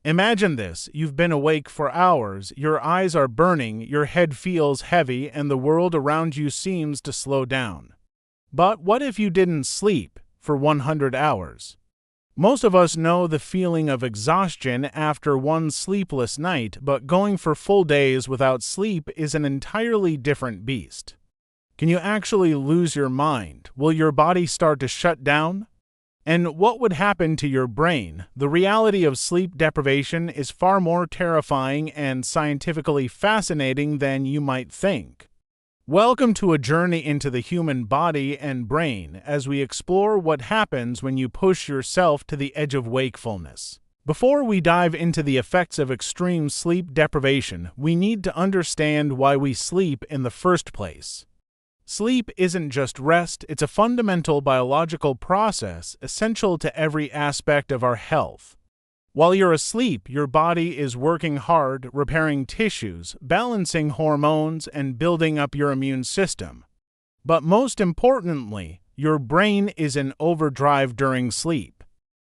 Imagine this: you've been awake for hours, your eyes are burning, your head feels heavy, and the world around you seems to slow down. But what if you didn't sleep for 100 hours? Most of us know the feeling of exhaustion after one sleepless night, but going for full days without sleep is an entirely different beast. Can you actually lose your mind? Will your body start to shut down? And what would happen to your brain? The reality of sleep deprivation is far more terrifying and scientifically fascinating than you might think. Welcome to a journey into the human body and brain as we explore what happens when you push yourself to the edge of wakefulness. Before we dive into the effects of extreme sleep deprivation, we need to understand why we sleep in the first place. Sleep isn't just rest, it's a fundamental biological process essential to every aspect of our health. While you're asleep, your body is working hard, repairing tissues, balancing hormones, and building up your immune system. But most importantly, your brain is in overdrive during sleep.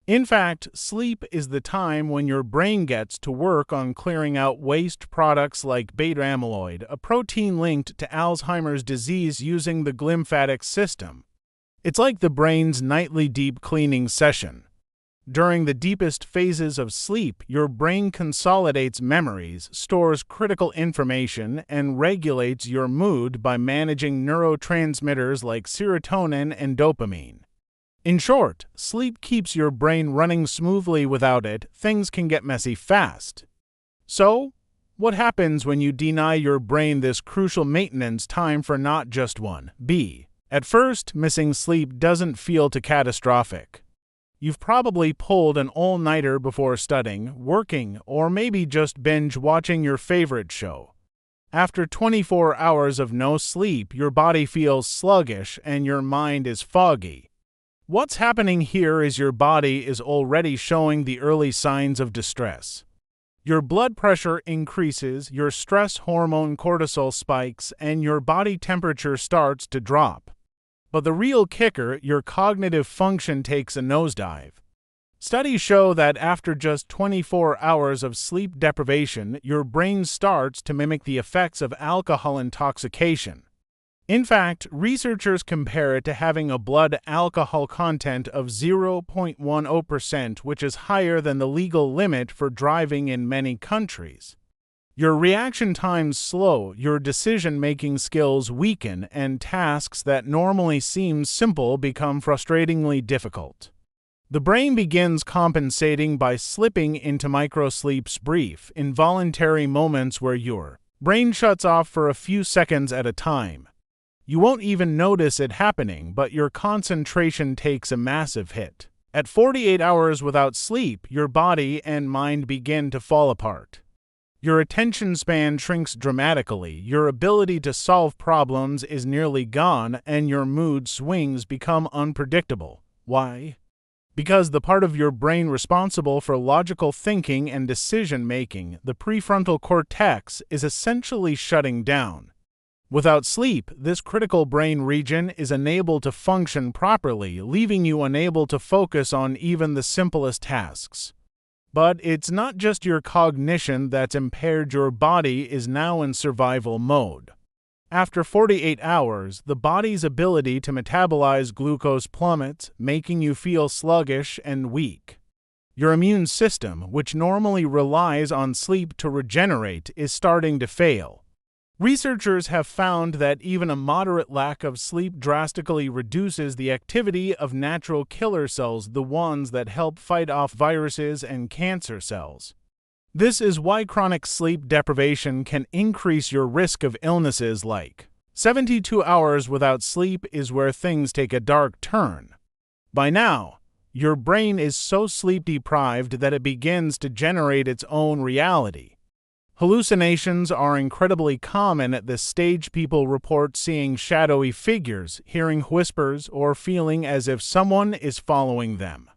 In fact, sleep is the time when your brain gets to work on clearing out waste products like beta amyloid, a protein linked to Alzheimer's disease using the glymphatic system. It's like the brain's nightly deep cleaning session. During the deepest phases of sleep, your brain consolidates memories, stores critical information, and regulates your mood by managing neurotransmitters like serotonin and dopamine. In short, sleep keeps your brain running smoothly. Without it, things can get messy fast. So, what happens when you deny your brain this crucial maintenance time for not just one? At first, missing sleep doesn't feel too catastrophic. You've probably pulled an all-nighter before studying, working, or maybe just binge watching your favorite show. After 24 hours of no sleep, your body feels sluggish and your mind is foggy. What's happening here is your body is already showing the early signs of distress. Your blood pressure increases, your stress hormone cortisol spikes, and your body temperature starts to drop. But the real kicker, your cognitive function takes a nosedive. Studies show that after just 24 hours of sleep deprivation, your brain starts to mimic the effects of alcohol intoxication. In fact, researchers compare it to having a blood alcohol content of 0.10%, which is higher than the legal limit for driving in many countries. Your reaction times slow, your decision-making skills weaken, and tasks that normally seem simple become frustratingly difficult. The brain begins compensating by slipping into microsleeps, brief, involuntary moments where your brain shuts off for a few seconds at a time. You won't even notice it happening, but your concentration takes a massive hit. At 48 hours without sleep, your body and mind begin to fall apart. Your attention span shrinks dramatically, your ability to solve problems is nearly gone, and your mood swings become unpredictable. Why? Because the part of your brain responsible for logical thinking and decision-making, the prefrontal cortex, is essentially shutting down. Without sleep, this critical brain region is unable to function properly, leaving you unable to focus on even the simplest tasks. But it's not just your cognition that's impaired, your body is now in survival mode. After 48 hours, the body's ability to metabolize glucose plummets, making you feel sluggish and weak. Your immune system, which normally relies on sleep to regenerate, is starting to fail. Researchers have found that even a moderate lack of sleep drastically reduces the activity of natural killer cells, the ones that help fight off viruses and cancer cells. This is why chronic sleep deprivation can increase your risk of illnesses like 72 hours without sleep is where things take a dark turn. By now, your brain is so sleep deprived that it begins to generate its own reality. Hallucinations are incredibly common at this stage. People report seeing shadowy figures, hearing whispers, or feeling as if someone is following them.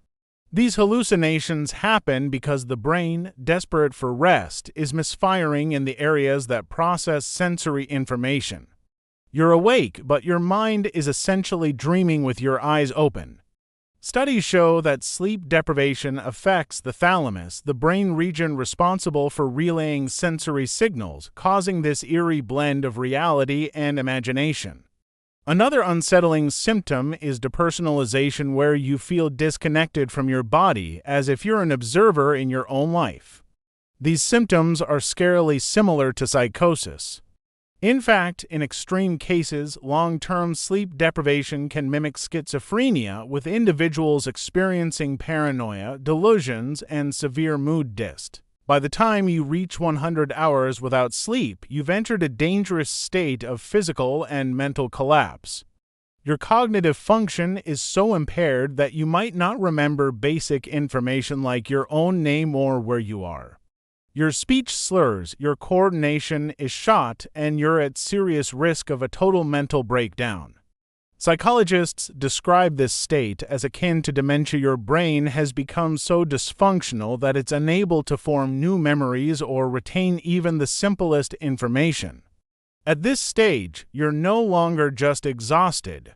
These hallucinations happen because the brain, desperate for rest, is misfiring in the areas that process sensory information. You're awake, but your mind is essentially dreaming with your eyes open. Studies show that sleep deprivation affects the thalamus, the brain region responsible for relaying sensory signals, causing this eerie blend of reality and imagination. Another unsettling symptom is depersonalization, where you feel disconnected from your body, as if you're an observer in your own life. These symptoms are scarily similar to psychosis. In fact, in extreme cases, long-term sleep deprivation can mimic schizophrenia, with individuals experiencing paranoia, delusions, and severe mood dist. By the time you reach 100 hours without sleep, you've entered a dangerous state of physical and mental collapse. Your cognitive function is so impaired that you might not remember basic information like your own name or where you are. Your speech slurs, your coordination is shot, and you're at serious risk of a total mental breakdown. Psychologists describe this state as akin to dementia. Your brain has become so dysfunctional that it's unable to form new memories or retain even the simplest information. At this stage, you're no longer just exhausted.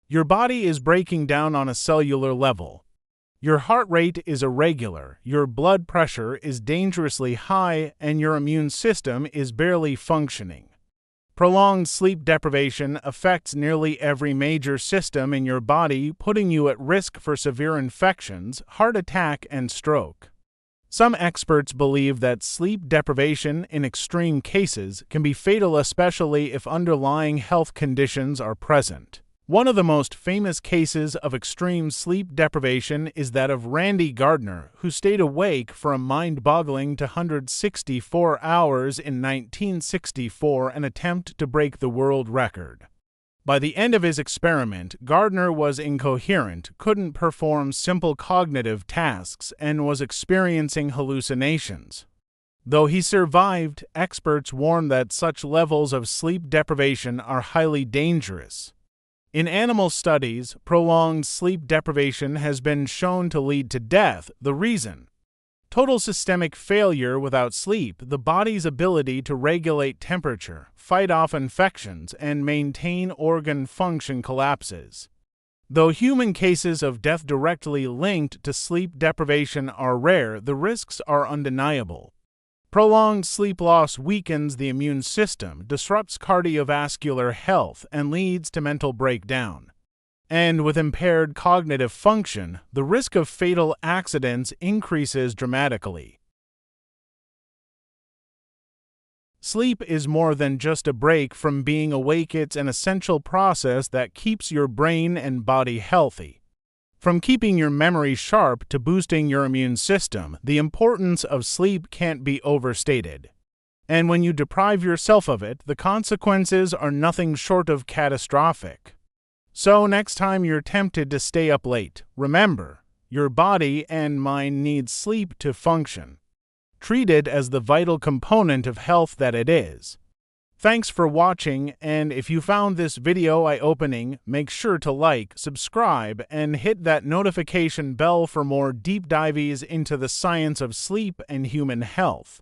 Your body is breaking down on a cellular level. Your heart rate is irregular, your blood pressure is dangerously high, and your immune system is barely functioning. Prolonged sleep deprivation affects nearly every major system in your body, putting you at risk for severe infections, heart attack, and stroke. Some experts believe that sleep deprivation, in extreme cases, can be fatal, especially if underlying health conditions are present. One of the most famous cases of extreme sleep deprivation is that of Randy Gardner, who stayed awake for a mind-boggling 264 hours in 1964, an attempt to break the world record. By the end of his experiment, Gardner was incoherent, couldn't perform simple cognitive tasks, and was experiencing hallucinations. Though he survived, experts warn that such levels of sleep deprivation are highly dangerous. In animal studies, prolonged sleep deprivation has been shown to lead to death. The reason? Total systemic failure. Without sleep, the body's ability to regulate temperature, fight off infections, and maintain organ function collapses. Though human cases of death directly linked to sleep deprivation are rare, the risks are undeniable. Prolonged sleep loss weakens the immune system, disrupts cardiovascular health, and leads to mental breakdown. And with impaired cognitive function, the risk of fatal accidents increases dramatically. Sleep is more than just a break from being awake. It's an essential process that keeps your brain and body healthy. From keeping your memory sharp to boosting your immune system, the importance of sleep can't be overstated. And when you deprive yourself of it, the consequences are nothing short of catastrophic. So next time you're tempted to stay up late, remember, your body and mind need sleep to function. Treat it as the vital component of health that it is. Thanks for watching, and if you found this video eye-opening, make sure to like, subscribe, and hit that notification bell for more deep dives into the science of sleep and human health.